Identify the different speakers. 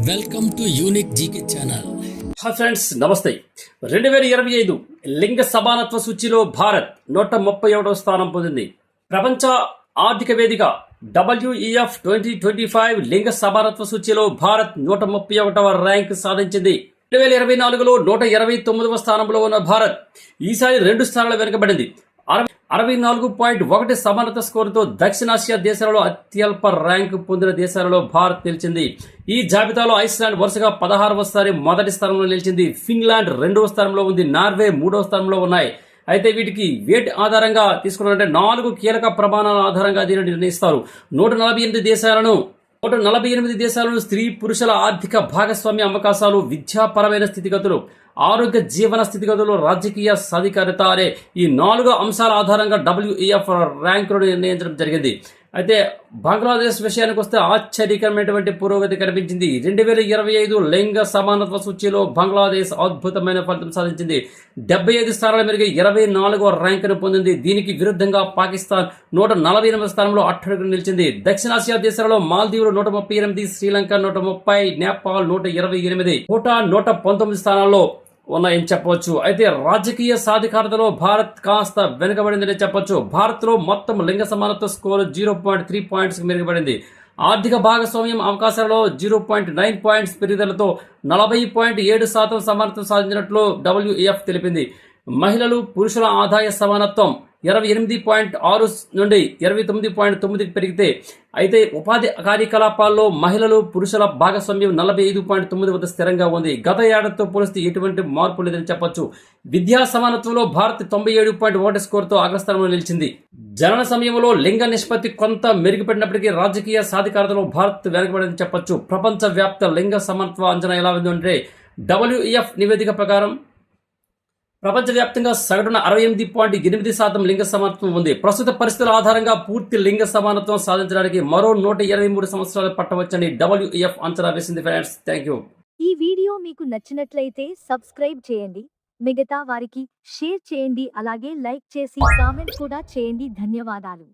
Speaker 1: Welcome to unique GK channel.
Speaker 2: Hi friends, నమస్తే. 2025 లింగ సమానత్వ సూచిలో భారత్ 131వ స్థానం పొందింది. ప్రపంచ ఆర్థిక వేదిక WEF 2025 లింగ సమానత్వ సూచిలో భారత్ 131వ ర్యాంక్ సాధించింది. 2024లో 129వ స్థానంలో ఉన్న భారత్ ఈసారి 2 స్థానాలు వెనుకబడింది. 64.1 సమానత స్కోరుతో దక్షిణాసియా దేశాలలో అత్యల్ప ర్యాంకు పొందిన దేశాలలో భారత్ నిలిచింది. ఈ జాబితాలో ఐస్లాండ్ వరుసగా 16వసారి మొదటి స్థానంలో నిలిచింది. ఫిన్లాండ్ 2వ స్థానంలో ఉంది. నార్వే 3వ స్థానంలో ఉన్నాయి. అయితే వీటికి వేట్ ఆధారంగా తీసుకున్నారంటే 4 కీలక ప్రమాణాల ఆధారంగా దీనిని నిర్ణయిస్తారు. 148 దేశాలను స్త్రీ పురుషుల ఆర్థిక భాగస్వామ్య అవకాశాలు, విద్యాపరమైన స్థితిగతులు, ఆరోగ్య జీవన స్థితిగతులు, రాజకీయ సాధికారత అనే ఈ 4 అంశాల ఆధారంగా WEF ర్యాంకులను నిర్ణయించడం జరిగింది. అయితే బంగ్లాదేశ్ విషయానికి వస్తే ఆశ్చర్యకరమైనటువంటి పురోగతి కనిపించింది. 2025 లింగ సమానత్వ సూచీలో బంగ్లాదేశ్ అద్భుతమైన ఫలితం సాధించింది. 75 స్థానాల మేరకు 24వ ర్యాంకును పొందింది. దీనికి విరుద్ధంగా పాకిస్తాన్ 148వ స్థానంలో అట్టడుగున నిలిచింది. దక్షిణాసియా దేశాలలో మాల్దీవులు 138, శ్రీలంక 130, నేపాల్ 128, భూటాన్ 119 స్థానాల్లో ఉన్నాయని చెప్పవచ్చు. అయితే రాజకీయ సాధికారతలో భారత్ కాస్త వెనుకబడిందని చెప్పొచ్చు. భారత్లో మొత్తం లింగ సమానత్వ స్కోరు 0.3 పాయింట్స్ మెరుగుపడింది. ఆర్థిక భాగస్వామ్యం అవకాశాలలో 0.9 పాయింట్స్ పెరుగుదలతో 40.7% సమానత్వం సాధించినట్లు WEF తెలిపింది. మహిళలు పురుషుల ఆదాయ సమానత్వం 28.6 నుండి 29.9కి పెరిగితే, అయితే ఉపాధి కార్యకలాపాల్లో మహిళలు పురుషుల భాగస్వామ్యం 45.9 వద్ద స్థిరంగా ఉంది. గత ఏడాదితో పోలిస్తే ఎటువంటి మార్పు లేదని చెప్పొచ్చు. విద్యా సమానత్వంలో భారత్ 97.1 స్కోరుతో అగ్రస్థానంలో నిలిచింది. జనన సమయంలో లింగ నిష్పత్తి కొంత మెరుగుపడినప్పటికీ రాజకీయ సాధికారతలో భారత్ వెనకబడిందని చెప్పొచ్చు. ప్రపంచ వ్యాప్త లింగ సమానత్వ అంచనా ఎలా ఉందంటే WEF నివేదిక ప్రకారం ప్రపంచవ్యాప్తంగా సగటున 68.8% లింగ సమానత్వం ఉంది. ప్రస్తుత పరిస్థితుల ఆధారంగా పూర్తి లింగ సమానత్వం సాధించడానికి మరో 123 సంవత్సరాలు పట్టవచ్చని WEF అంచనా వేసింది. Friends, thank you.
Speaker 3: ఈ వీడియో మీకు నచ్చినట్లయితే సబ్స్క్రైబ్ చేయండి, మిగతా వారికి షేర్ చేయండి, అలాగే లైక్ చేసి కామెంట్ కూడా చేయండి. ధన్యవాదాలు.